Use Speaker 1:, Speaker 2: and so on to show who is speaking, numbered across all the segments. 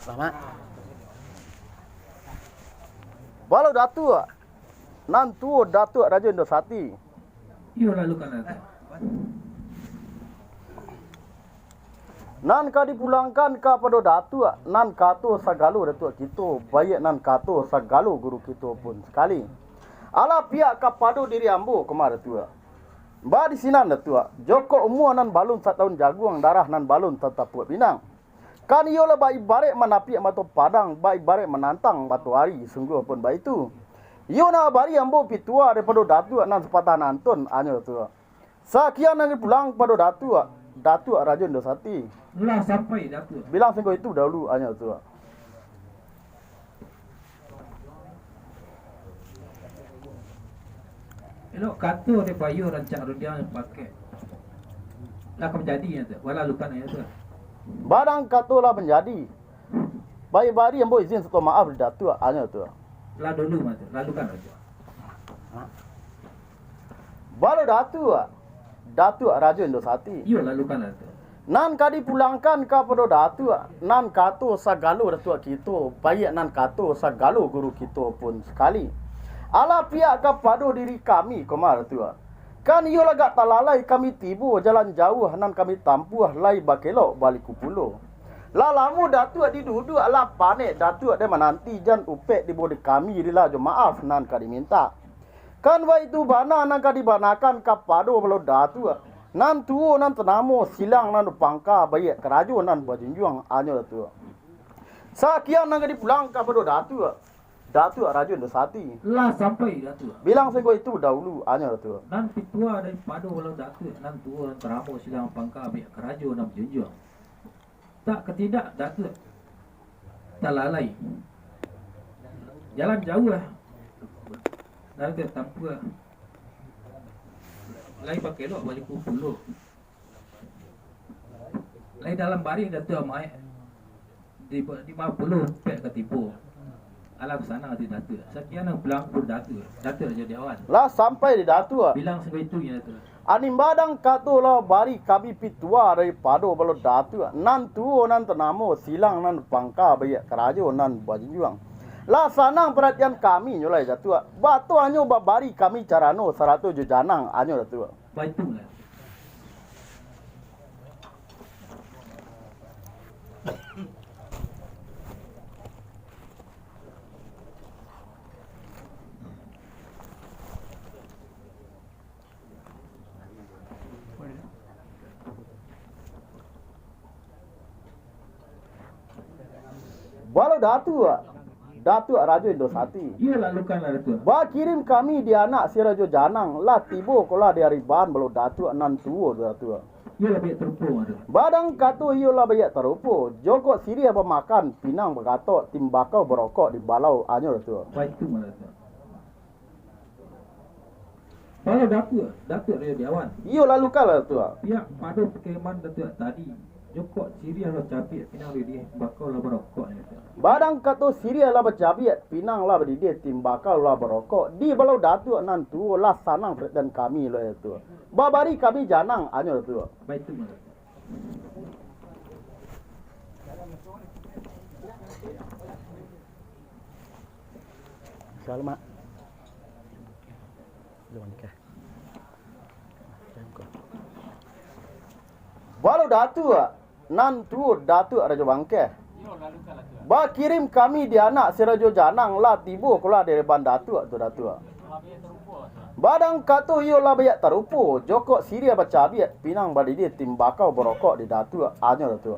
Speaker 1: Lama. Walau datu nan tu datu Raja Indosati.
Speaker 2: Iyo lalu kan ada.
Speaker 1: Nan ka dipulangkan ka pada datu nan kato sagalo datu kita baik nan kato sagalo guru kita pun sekali. Ala pihak ka padu diri ambo kemar tu. Ba di sinan datu. Joko umur nan balun 1 tahun jaguang darah nan balun tetap puat binang. Kan iyo lah baik barek menapi mato padang, baik barek menantang batu hari sungguh pun baik itu. Iyo na bari ambo pitua daripada datu nan sepatah nantun anyo tu. Sakian nang pulang pada datu Raja Indosati.
Speaker 2: Lah sampai datu.
Speaker 1: Bilang singgo itu dahulu anyo tu.
Speaker 2: Elok kata dia payu rancak rudia pakai. Lah kau jadi ya tu. Wala lukan ya tu.
Speaker 1: Barang katolah menjadi. Baik bari ambo izin seto maaf di datu anyo tu.
Speaker 2: Lah dulu mah tu. Lalu kan aja.
Speaker 1: Baru datu Raja Indosati.
Speaker 2: Iyo lalu kan aja.
Speaker 1: Nan kadi pulangkan ka pada datu nan kato sagalo datu kita baik nan kato sagalo guru kita pun sekali. Ala pihak ka padu diri kami kemar tu. Kan iyo lagak talalai kami tibu jalan jauh nan kami tampuh lai bakelok balik kupulo. Lalamu datu di dudu ala panek datu de menanti jan upek di bodi kami dila jo maaf nan kadi minta. Kan wa itu bana nan kadi banakan ka padu belo datu. Nan tuo nan tenamo silang nan pangka bayi kerajo nan bajinjuang anyo datu. Sakian nan kadi pulang ka pada datu Raja Indosati.
Speaker 2: Lah sampai datu.
Speaker 1: Bilang sego itu dahulu anyo datu.
Speaker 2: Nan pitua dari padu walau datu nan tuo nan teramo silang pangka biak kerajo nan junjung. Tak ketidak datu. Tak lalai. Jalan jauh lah. Lalu dia tanpa. Lai pakai lok balik kupuluh. Lai dalam bari datu amai. Di 50 pek ketipu. Alam sana di datu. Sekian yang pulang pun datu. Datu aja di awan.
Speaker 1: Lah sampai di datu.
Speaker 2: Bilang sebegitu ya datu.
Speaker 1: Anim badang kato lah bari kami pitua dari pado balo datu. Nan tuo nan tenamo silang nan pangka bayi kerajo nan bajinjuang. Lah sanang perhatian kami nyolai datu. Batu anyo bari kami carano 100 jujanang anyo datu.
Speaker 2: Baik tu lah.
Speaker 1: Walau datu Raja Indosati.
Speaker 2: Iya lalu kan lah datu.
Speaker 1: Ba kirim kami di anak si Raja Janang lah tibo kola dari ban balo datu nan tuo datu.
Speaker 2: Iya lebih terpung ada.
Speaker 1: Badang kato iyo lah banyak terupo. Joko siri apa makan pinang bergato timbakau berokok di balau anyo datu.
Speaker 2: Baik tu malah datu. Kalau datu dia di awan.
Speaker 1: Iyo lalu kala datu.
Speaker 2: Ya, padu keman datu tadi. Joko siri lo capi pinang dia bakau lah berokok ni.
Speaker 1: Badang kato siri lah bercabiat pinang lah berdiri timbakau lah berokok di balau datu nan tuo lah sanang dan kami lo itu. Babari kami janang anyo datu.
Speaker 2: Baik tu malah.
Speaker 1: Selamat. Jangan ke. Walau datu nan tu datu Raja Bangke. Ba kirim kami di anak si Raja Janang lah tibu kula dari ban datu tu datu. Badang kato iyo lah banyak terupo. Joko siri apa cabiat pinang badi dia timbakau berokok di datu anyo datu.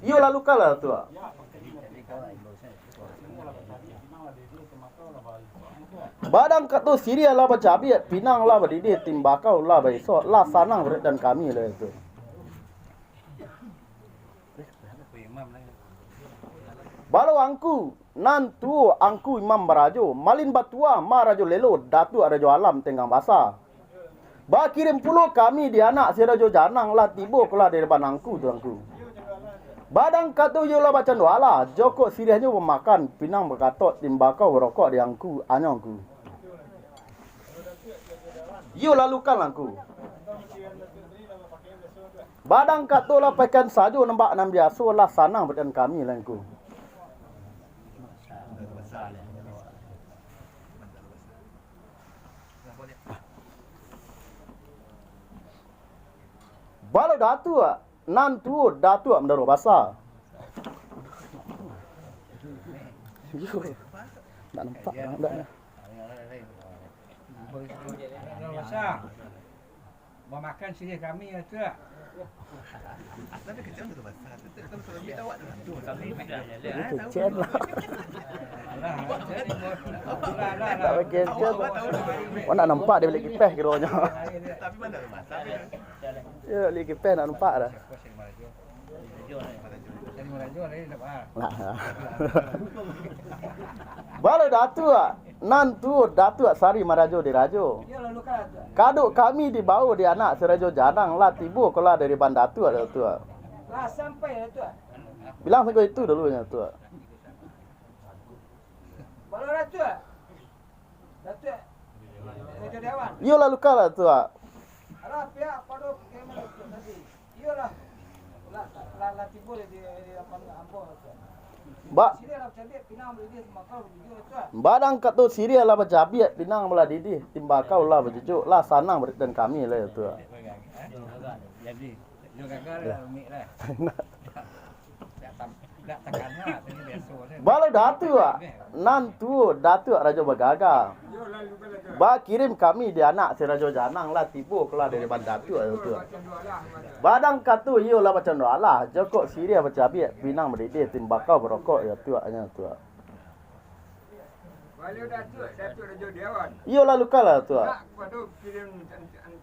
Speaker 1: Iyo lalu kala tu. Badang kato siri lah bercabiat pinang lah badi dia timbakau lah besok lah sanang dan kami lah itu. Balau angku nan tu angku Imam Barajo malin batua ma rajo lelo datu rajo alam tenggang basa. Ba kirim pulo kami di anak si Raja Janang lah tibo kula dari depan angku tu angku. Badang kato yo lah bacan wala joko siriannya memakan pinang berkatok timbakau rokok di angku anyangku. Yo lalukan aku. Badang kat tu lah pekan sajo nampak nam biasa lah sanang berdan kami lah aku. Balau datu nan tu datu mendaro basah. Yo. Tak nampak dah.
Speaker 3: Masa mau makan sini kami ya tu.
Speaker 4: Tapi kecil tu besar. Kita mesti ambil awak tu. Kami
Speaker 1: Kecil lah. Tak pakai kecil. Kau nak nampak dia beli kipeh kiranya.
Speaker 4: Tapi mana besar.
Speaker 1: Ya, beli kipeh nak nampak dah.
Speaker 3: Jadi merajo lagi dapat.
Speaker 1: Balau datu nan tu datu sari marajo di rajo.
Speaker 3: Ya lalu kan.
Speaker 1: Kaduk kami dibawa di anak serajo janang lah tibu kola dari bandatu ada tu.
Speaker 3: Lah sampai tu.
Speaker 1: Bilang saya itu dulunya tu.
Speaker 3: Baru ratu. Ratu. Raja Dewan.
Speaker 1: Yo lalu kala tu.
Speaker 3: Alah pihak padu kemana tu tadi. Iyalah. La tibo di ampun.
Speaker 1: Ba
Speaker 3: Sini lah cabai pinang beli makau beli tu.
Speaker 1: badang kat tu Syria lah berjabiat pinang belah didih timbakau lah berjujuk lah sanang berdan kami lah tu.
Speaker 3: Jadi yo gagal umi lah. Tak tekan ha tadi biasa ni.
Speaker 1: Balau datu nan tu datu rajo bagaga.
Speaker 3: Yo lalu kan tu.
Speaker 1: Ba kirim kami di anak si rajo janang lah tibu keluar dari bandatu tu. Badang katu yo lah macam doa lah. Joko Syria bercabiat pinang berdidih timbakau berokok ya tu hanya tu.
Speaker 3: Walau Datuk Raja Dewan.
Speaker 1: Yo lalu kala tu.
Speaker 3: Tak pada kirim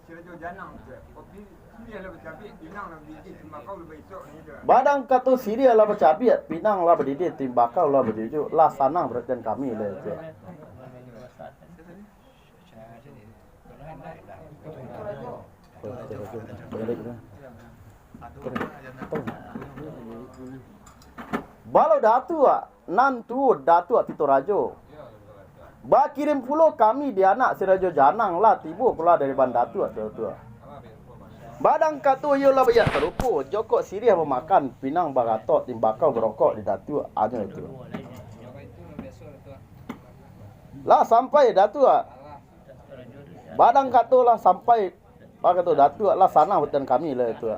Speaker 3: Raja Janang tu. Kopi dia lah bercapai pinang lah berdiri makau lebih esok ni tu.
Speaker 1: Badang katu Syria lah bercabiat pinang lah berdidih timbakau lah berjujuk lah sanang berdan kami lah tu. Balau datu nan tu datu Tito Rajo. Ba kirim pulau kami di anak si Rajo Janang lah tibu keluar dari bandatu tu. Badang katu yo lah banyak terupu. Joko Syria memakan pinang bagatot timbakau berokok di datu aja itu. Lah sampai datu Badang katu lah sampai pakai tu datu lah sana hutan kami lah itu.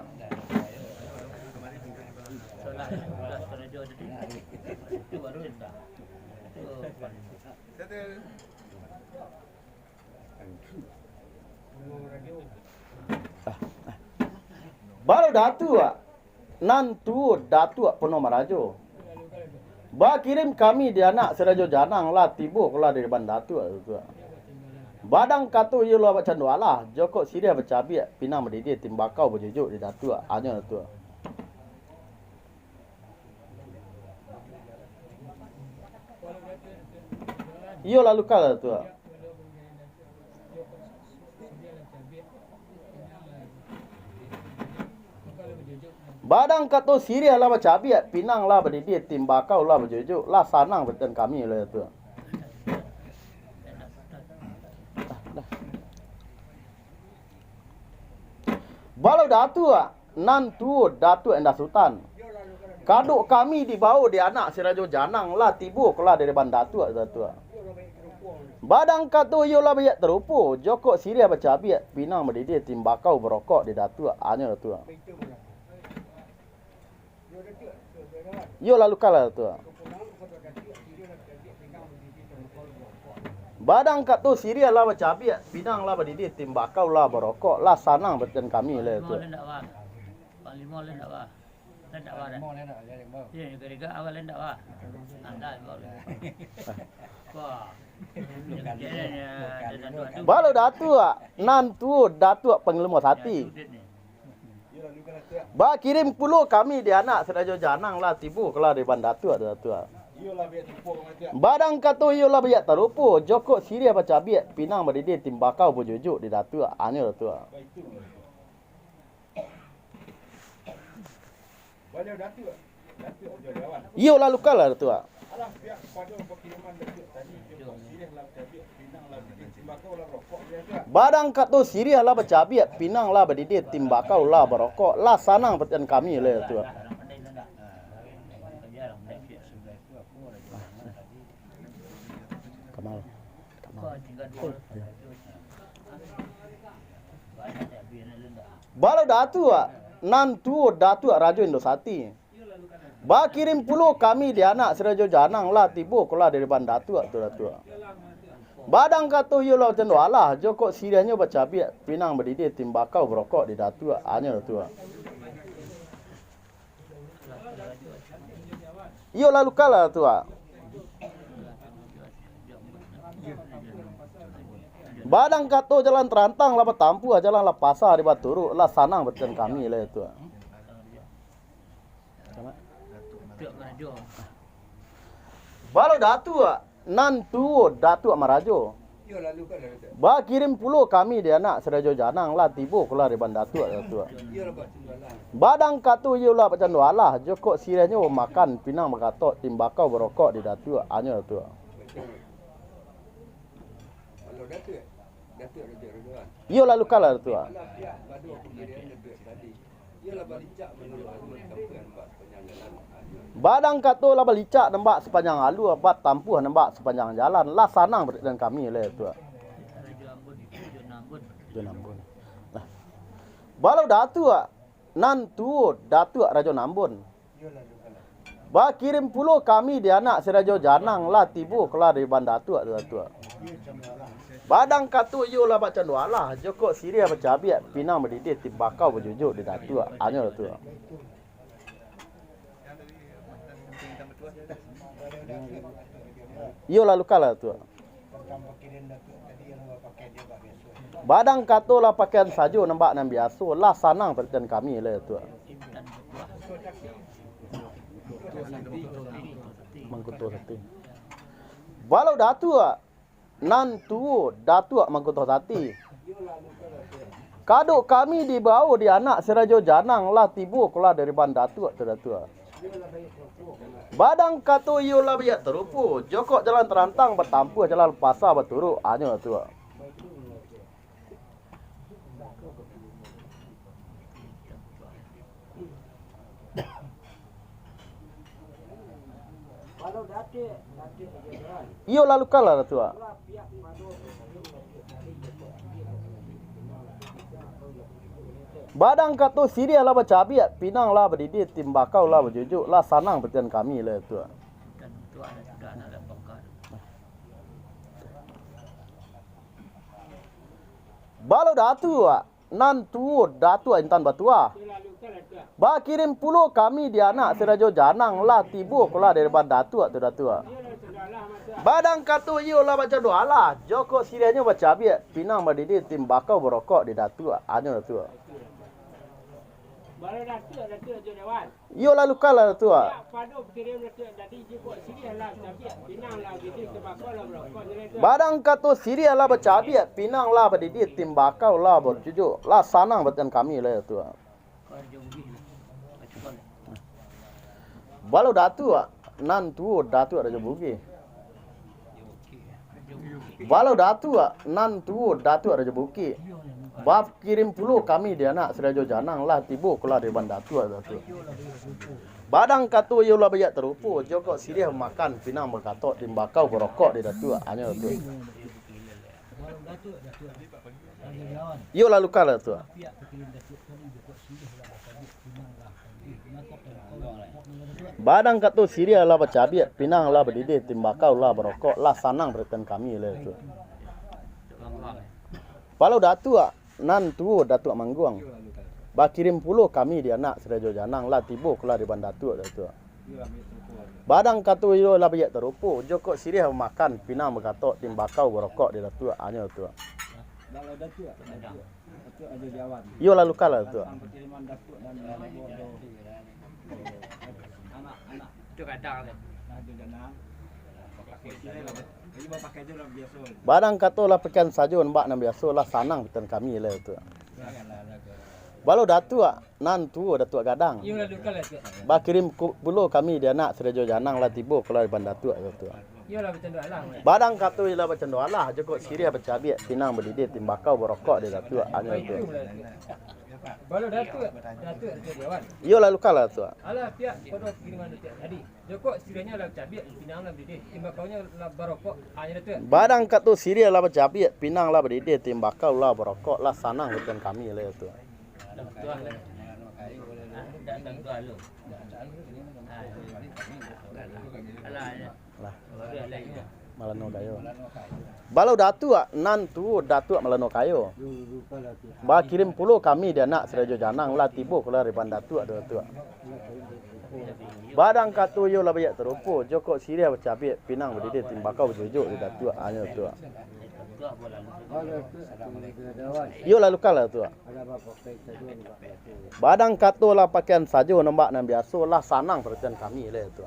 Speaker 1: Baru datu nan tu datu penuh marajo. Ba kirim kami di anak serajo janang lah tibu keluar dari bandatu tu. Badang katu yo lah macam doa lah. Joko Syria bercabiat pinang berdidih timbakau berjujuk di datu hanya tu. Yo lalu kala tu. Badang katu Syria lah bercabiat pinang lah berdidih timbakau lah berjujuk lah sanang berdan kami lah tu. Balau datu nan tu datu Endah Sultan. Kaduk kami dibawa di anak si Rajo Janang lah tibu keluar dari bandatu tu. Badang katu yo lah banyak terupu. Joko Syria bercabiat pinang berdidih timbakau berokok di datu hanya tu. Yo lalu kala tu. Badang kat tu Syria lah bercabiat pinang lah berdidih timbakau lah berokok lah sanang berdan kami lah tu.
Speaker 5: Lima len dak wah. Len dak wah dah. Ya, gara-gara awal len dak wah. Anda boleh. Wah.
Speaker 1: Balau datu nan tu datu pengelumur hati. Ba kirim pulau kami di anak serajo janang lah tibu keluar dari bandatu tu. Badang katu yo lah banyak terupu. Joko Syria bercabiat pinang berdidih timbakau berjujuk di datu hanya tu.
Speaker 3: Walau Datuk Raja Dewan.
Speaker 1: Yo lalu kala tu.
Speaker 3: Alah pihak pada pengiriman Datuk tadi Joko Syria lah bercapai pinang lah berdiri
Speaker 1: Badang kato Syria lah bercabiat, Pinang lah berdidit, Timbakau lah berokok, lah sanang pertian kami lah tu. Kamal. Balau datu nan tu datu Rajo Indosati. Ba kirim puluh kami di anak Serajo Janang lah tibu kula dari bandatu tu. Badang kato yo lau tendo alah Joko Sirianyo bercabiat Pinang berdidit Timbakau berokok di datu hanya tu. Yo lalu kala tu. Badang kato jalan terantang lah bertampu jalan lah pasar di Baturu lah sanang berten kami lah itu. Balau datu nan tu datu Marajo. Ba kirim puluh kami di anak Serajo Janang lah tibu kula di bandatu tu. Badang kato yo lah pacan walah Joko Sirianyo makan Pinang berkatok Timbakau berokok di datu hanya tu. Yo lalu kala tu. Badang kato lah balicak nembak sepanjang alu abat tampuh nembak sepanjang jalan lah sanang dan kami le tu. Nah. Balau datu nan tu datu Rajo Nambun. Ba kirim puluh kami di anak Serajo Janang lah tibu kelar di bandatu tu. Badang katu yo lah baca doalah Joko Siria bercabiat Pinang berdidit Timbakau berjujuk di datu hanya tu. Yo lalu kala tu. Badang katu lah pakaian sajo nembak nan biasa lah sanang pertian kami lah tu. Mangkuto hati. Balau datu nan tu datu Mangkuto hati. Kaduk kami di bawah di anak Serajo Janang lah tibu keluar dari bandatu tu. Badang katu yo lah biak terupu Joko jalan terantang bertampu jalan pasar berturu hanya tu. Iyo lalu kala tu. Badang katu Syria lah bercabiat Pinang lah berdidit Timbakau lah berjujuk lah sanang pertian kami lah tu. Balau datu nan tu datu Intan Batua. Ba kirim puluh kami di anak Serajo Janang lah tibu kula dari bandatu tu datu. Badang katu yo lah baca doa lah Joko Sirianyo bercabiat Pinang berdidit Timbakau berokok di datu hanya tu.
Speaker 3: Baru datu Jawan.
Speaker 1: Yo lalu kala tu.
Speaker 3: Padu kirim datu tadi Joko Siria lah tapi Pinang lah gitu Timbakau lah berokok.
Speaker 1: Badang katu Syria lah bercabiat Pinang lah berdidit Timbakau lah berjujuk lah sanang pertian kami lah tu. Balau datu nan tu datu Raja Bugi. Balau datu nan tu datu Raja Bugi. Bab kirim puluh kami di anak Serajo Janang lah tibu keluar dari bandatu tu. Badang katu yo lah banyak terupu Joko Siria makan Pinang berkatok Timbakau berokok di datu hanya tu. Yo lalu kala tu. Badang katu Syria lah bercabiat Pinang lah berdidit Timbakau lah berokok lah sanang pertian kami lah tu. Balau datu nan tu datu Mangguang. Ba kirim puluh kami di anak Serajo Janang lah tibu keluar di bandatu tu. Badang katu yo lah banyak terupu Joko Siria makan Pinang berkatok Timbakau berokok di datu hanya tu. Yo lalu kala tu.
Speaker 5: Itu kadang
Speaker 1: Badang katu lah pekan sajo nembak nan biasa lah sanang pertian kami lah tu. Balau datu nan tu datu gadang. Ba kirim puluh kami di anak Serajo Janang lah tibu keluar di bandatu tu.
Speaker 3: Iyalah macam tu alang.
Speaker 1: Badang kata ialah macam doalah jokok Syria bercabiat pinang berdidih timbakau berokok dia datuk anya tu.
Speaker 3: Balu datuk jadi awan.
Speaker 1: Yo lalu kalah tu.
Speaker 3: Alah pihak pada kiriman tu tadi. Jokok sekiranya lah cabik pinang lah berdidih. Timbakaunya lah barokok hanya tu.
Speaker 1: Badang kata Syria lah bercabiat pinang lah berdidih timbakau lah berokok lah sanang bukan kami lah tu.
Speaker 5: Datang tu alu. Alah.
Speaker 1: Malano kayo. Balau datuk nan tu datuk malano kayo. Ba kirim pulo kami dia nak serajo janang lah tibo kula riban datuk datuk. Badang katu yo lah banyak terupo jokok Syria bercabit pinang berdidih timbakau berjujuk di datuk hanya tu. Yo lalu kalah tu. Badang katu lah pakaian sajo nombak nan biasa lah sanang perhatian kami lah tu.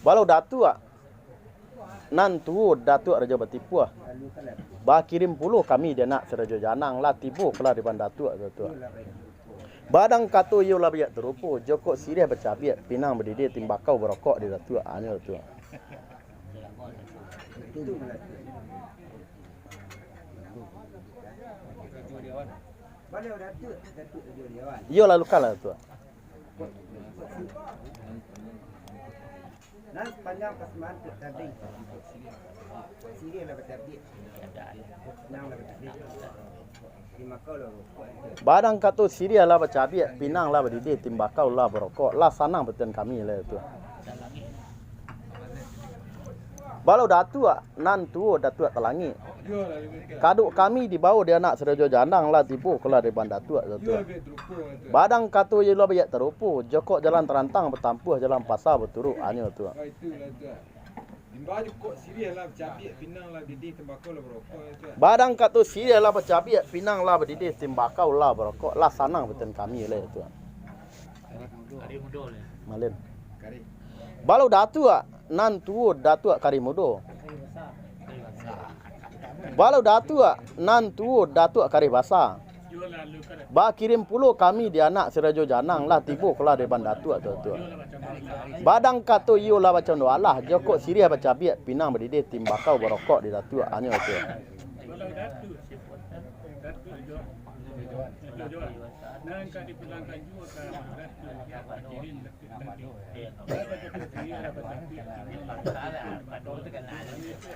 Speaker 1: Balau datuk nan tu datuk raja bertipu ba kirim pulo kami dia nak serajo janang lah tibo kelar di datuk datuk. Badang katu yo lah banyak terupo jokok Syria bercabiat pinang berdidih timbakau berokok di datuk hanya tu. Yo lalu kalah tu.
Speaker 3: Nan panjang pasman tadi. Sini lah bertadi. Nang lah bertadi. Timbakau lah.
Speaker 1: Badang katu Syria lah bercabiat pinang lah berdidih timbakau lah berokok lah sanang betul kami lah tu. Balau datuk nan tu datuk telangi. Kaduk kami di bawah dia nak serajo janang lah tipu kelar di datuk datuk. Badang katu ye lo banyak terupu jokok jalan terantang bertampuh jalan pasar berturuk hanya tu. Badang katu Syria lah bercabiat pinang lah berdidih timbakau lah berokok lah sanang betul kami lah tu. Malin. Balau datuk nan tu datuk Karimudo. Balau datuk nan tu datuk Karibasa. Ba kirim pulo kami dia nak serajo janang lah tibo kelar depan datuk tu. Badang katu yo lah macam doalah jokok Syria bercabiat pinang berdidih timbakau berokok di datuk hanya tu.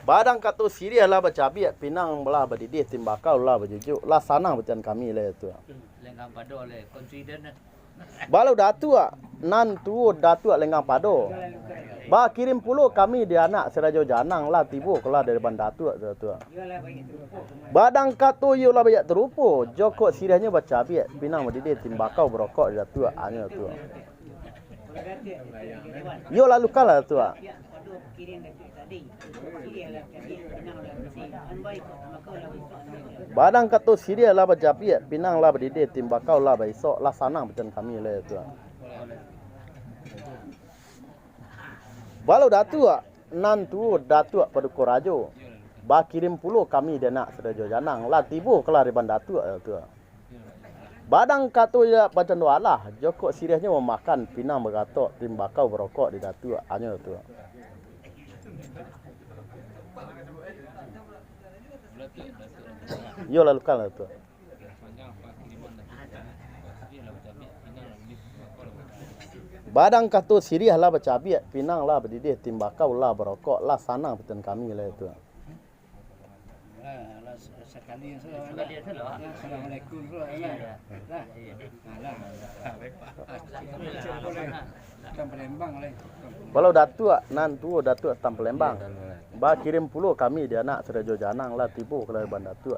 Speaker 1: Badang katu Syria lah bercabiat pinang belah berdidih timbakau lah berjujuk lah sanang betul kami lah tu.
Speaker 5: Lengkang pado le confident.
Speaker 1: Balau datuk nan tu datuk lenggang pado. Ba kirim pulo kami dia nak serajo janang lah tibo kelar dari datuk tu. Badang katu yo lah banyak terupo jokok Syrianya bercabiat pinang berdidih timbakau berokok di datuk hanya tu. Yo lalu kalah tu. Badang katu Syria lah bercabiat pinang lah berdidih timbakau lah besok lah sanang betul kami lah tu. Balau datuk nan tu datuk Paduka Rajo. Ba kirim pulo kami dia nak serajo janang lah tibo kelar di datuk tu. Badang katu ya macam doalah jokok Syrianya memakan pinang bergatok timbakau berokok di datuk hanya tu. Yo lalu kalah tu. Badang katu Syria lah bercabiat pinang lah berdidih timbakau lah berokok lah sanang betul kami lah tu.
Speaker 3: Sekali
Speaker 5: Sekali salah.
Speaker 3: Assalamualaikum. Palembang lah.
Speaker 1: Balau datuk nan tu datuk tam Palembang. Ba kirim pulo kami dia nak serajo janang lah tibo kelar datuk.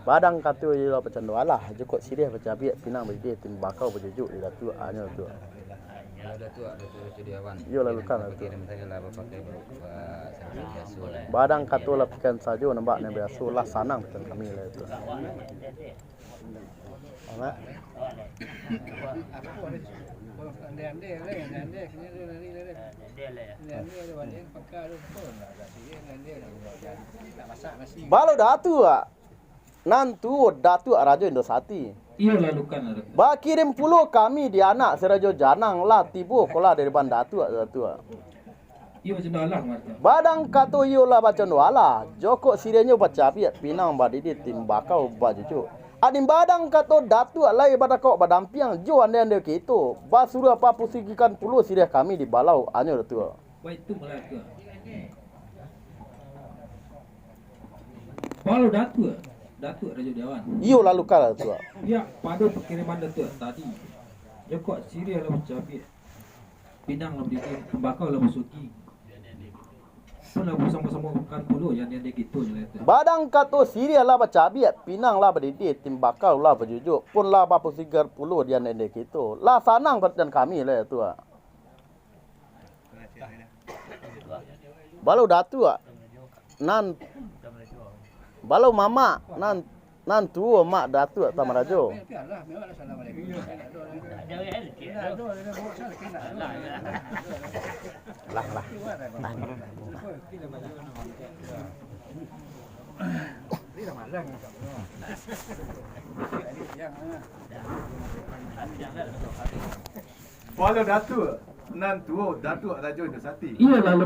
Speaker 1: Badang katu ye lah macam doalah jokok Syria bercabiat pinang berdidih timbakau berjujuk di datuk hanya tu. Yo lalu kan tu. Badang katu lah pikan sajo nampak ni biasa lah sanang betul kami lah tu. Amat. Balau datuk nan tu datuk Raja Indosati.
Speaker 2: Ia lalukan Datuk.
Speaker 1: Ba kirim puluh kami di anak serajo janang lah tibu kola dari Datuk Datuk.
Speaker 2: Ia macam dalang Datuk.
Speaker 1: Badang kato yo lah baca wala. Joko sirenyo baca biat pinang badidi timbakau bajuju. Adim badang kato Datuk lai badakau badampiang jo ande kito. Ba suruh apa pusigikan puluh sireh kami di balau anyo Datuk.
Speaker 2: Baik itu malah Datuk. Kalau Datuk Raja Dewan.
Speaker 1: Iyo lalu kala Datuk.
Speaker 2: Ya, pada pengiriman Datuk tadi. Joko Syria lah bercapai. Pinang lah berdiri, tembakau lah bersuki. Pun lah bersama-sama bukan puluh yang dia gitu je lah Datuk.
Speaker 1: Badang kato siria lah baca biat pinang lah berdidi timbakau lah berjujuk. Pun lah bapu sigar puluh dia nende kito. Lah sanang berdan kami lah Datuk. Balau Datuk nan balau mama nan tua mak Datuk Tamarajo. Lah.
Speaker 4: Follow Datuk. Nan tuo Datuk Raja Indosati.
Speaker 2: Ia lalu